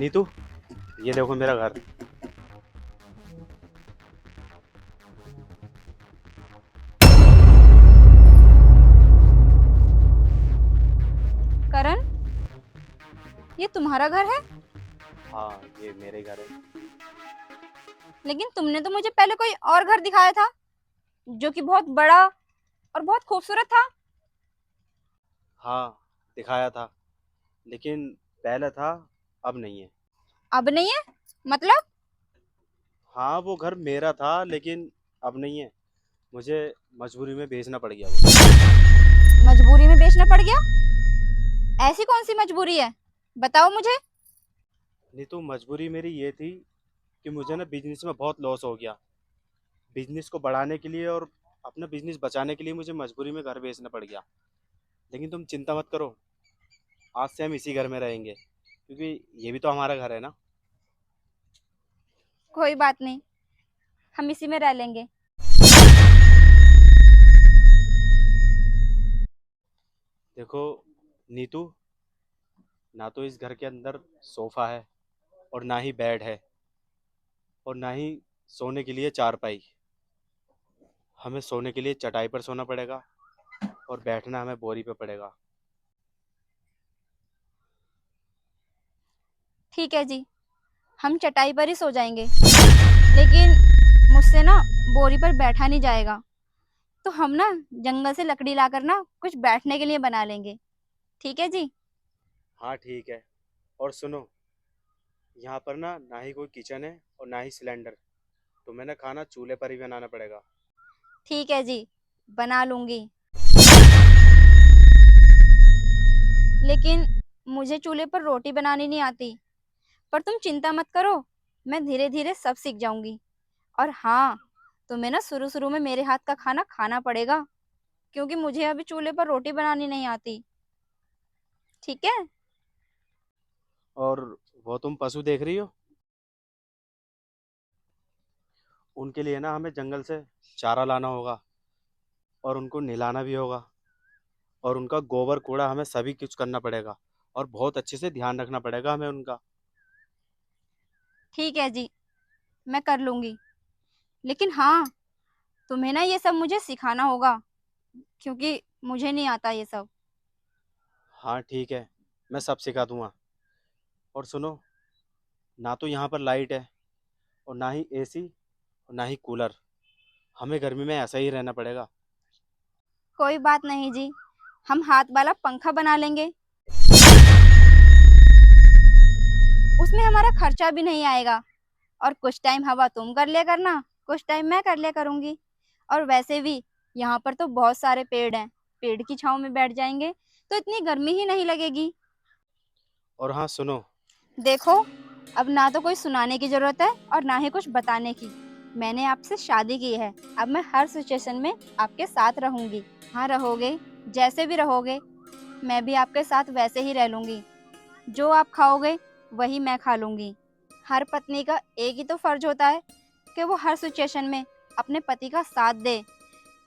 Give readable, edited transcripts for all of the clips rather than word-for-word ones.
नीतू, ये देखो मेरा घर। करण, ये तुम्हारा घर है? हाँ, ये मेरे घर है। लेकिन तुमने तो मुझे पहले कोई और घर दिखाया था जो कि बहुत बड़ा और बहुत खूबसूरत था। हाँ, दिखाया था, लेकिन पहले था, अब नहीं है। अब नहीं है? मतलब? हाँ, वो घर मेरा था, लेकिन अब नहीं है। मुझे मजबूरी में बेचना पड़ गया वो। मजबूरी में बेचना पड़ गया? ऐसी कौन सी मजबूरी है? बताओ मुझे। नीतू, मजबूरी मेरी ये थी कि मुझे ना बिजनेस में बहुत लॉस हो गया। बिजनेस को बढ़ाने के लिए और अपना बिजनेस बचाने के लिए मुझे मजबूरी में घर बेचना पड़ गया। लेकिन तुम चिंता मत करो, आज से हम इसी घर में रहेंगे, क्योंकि ये भी तो हमारा घर है ना। कोई बात नहीं, हम इसी में रह लेंगे। देखो नीतू, ना तो इस घर के अंदर सोफा है, और ना ही बेड है, और ना ही सोने के लिए चारपाई। हमें सोने के लिए चटाई पर सोना पड़ेगा, और बैठना हमें बोरी पे पड़ेगा। ठीक है जी, हम चटाई पर ही सो जाएंगे। लेकिन मुझसे ना बोरी पर बैठा नहीं जाएगा। तो हम ना जंगल से लकड़ी लाकर ना कुछ बैठने के लिए बना लेंगे। ठीक है जी। हाँ ठीक है। और सुनो, यहाँ पर ना ना ही कोई किचन है और ना ही सिलेंडर। तुम्हें ना खाना चूल्हे पर ही बनाना पड़ेगा। ठीक है जी, बना लूंगी। लेकिन मुझे चूल्हे पर रोटी बनानी नहीं आती। पर तुम चिंता मत करो, मैं धीरे धीरे सब सीख जाऊंगी। और हाँ, तुम्हें ना शुरू शुरू में मेरे हाथ का खाना खाना पड़ेगा, क्योंकि मुझे अभी चूल्हे पर रोटी बनानी नहीं आती। ठीक है? और वो तुम पशु देख रही हो, उनके लिए ना हमें जंगल से चारा लाना होगा, और उनको नहलाना भी होगा, और उनका गोबर कूड़ा हमें सभी कुछ करना पड़ेगा, और बहुत अच्छे से ध्यान रखना पड़ेगा हमें उनका। ठीक है जी, मैं कर लूंगी। लेकिन हाँ, तुम्हें ना ये सब मुझे सिखाना होगा, क्योंकि मुझे नहीं आता ये सब। हाँ ठीक है, मैं सब सिखा दूंगा। और सुनो, ना तो यहाँ पर लाइट है, और ना ही एसी, और ना ही कूलर। हमें गर्मी में ऐसा ही रहना पड़ेगा। कोई बात नहीं जी, हम हाथ वाला पंखा बना लेंगे। उसमें हमारा खर्चा भी नहीं आएगा। और कुछ टाइम हवा तुम कर लिया करना, कुछ टाइम मैं कर लिया करूंगी। और वैसे भी यहाँ पर तो बहुत सारे पेड़ हैं, पेड़ की छांव में बैठ जाएंगे तो इतनी गर्मी ही नहीं लगेगी। और हाँ सुनो। देखो, अब ना तो कोई सुनाने की जरूरत है और ना ही कुछ बताने की। मैंने आपसे शादी की है, अब मैं हर सिचुएशन में आपके साथ रहूंगी। हाँ रहोगे, जैसे भी रहोगे मैं भी आपके साथ वैसे ही रह लूंगी। जो आप खाओगे वही मैं खा लूंगी। हर पत्नी का एक ही तो फर्ज होता है कि वो हर सिचुएशन में अपने पति का साथ दे,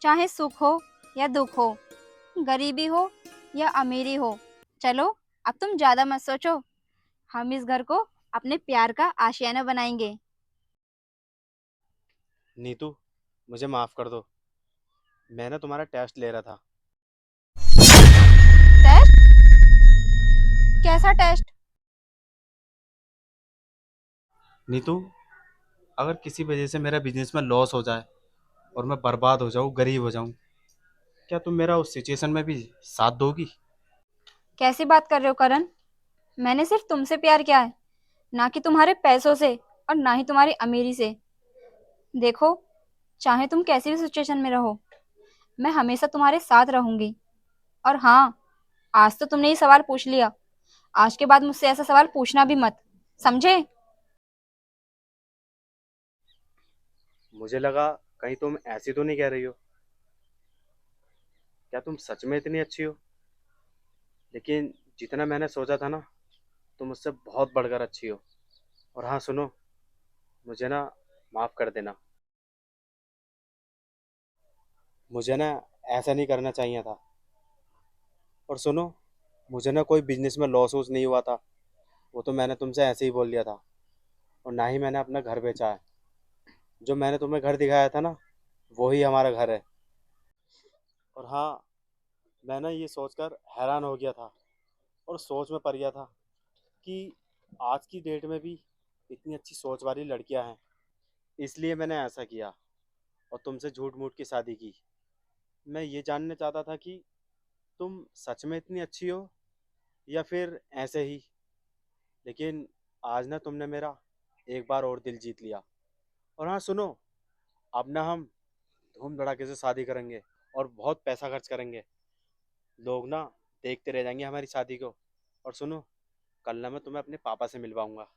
चाहे सुख हो या दुख हो, गरीबी हो या अमीरी हो। चलो, अब तुम ज्यादा मत सोचो, हम इस घर को अपने प्यार का आशियाना बनाएंगे। नीतू, मुझे माफ़ कर दो। मैं ना तुम्हारा टेस्ट ले रहा था। टेस्ट? कैसा टेस्ट? नीतू, अगर किसी वजह से मेरा बिजनेस में लॉस हो जाए और मैं बर्बाद हो जाऊँ, गरीब हो जाऊँ, क्या तुम मेरा उस सिचुएशन में भी साथ दोगी? कैसी बात कर रहे हो करण? मैंने सिर्फ तुमसे प्यार किया है, ना कि तुम्हारे पैसों से और ना ही तुम्हारी अमीरी से। देखो, चाहे तुम कैसी भी सिचुएशन में रहो, मैं हमेशा तुम्हारे साथ रहूंगी। और हाँ, आज तो तुमने ये सवाल पूछ लिया, आज के बाद मुझसे ऐसा सवाल पूछना भी मत, समझे? मुझे लगा कहीं तुम ऐसी तो नहीं कह रही हो। क्या तुम सच में इतनी अच्छी हो? लेकिन जितना मैंने सोचा था ना, तुम मुझसे बहुत बढ़कर अच्छी हो। और हाँ सुनो, मुझे ना माफ़ कर देना। मुझे ना ऐसा नहीं करना चाहिए था। और सुनो, मुझे ना कोई बिजनेस में लॉस वॉस नहीं हुआ था, वो तो मैंने तुमसे ऐसे ही बोल दिया था, और ना ही मैंने अपना घर बेचा है। जो मैंने तुम्हें घर दिखाया था ना, वही हमारा घर है। और हाँ, मैं ना ये सोचकर हैरान हो गया था और सोच में पड़ गया था कि आज की डेट में भी इतनी अच्छी सोच वाली लड़कियां हैं। इसलिए मैंने ऐसा किया और तुमसे झूठ मूठ की शादी की। मैं ये जानना चाहता था कि तुम सच में इतनी अच्छी हो या फिर ऐसे ही। लेकिन आज ना तुमने मेरा एक बार और दिल जीत लिया। और हाँ सुनो, अब ना हम धूम धड़ाके से शादी करेंगे और बहुत पैसा खर्च करेंगे। लोग ना देखते रह जाएंगे हमारी शादी को। और सुनो, कल ना मैं तुम्हें अपने पापा से मिलवाऊंगा।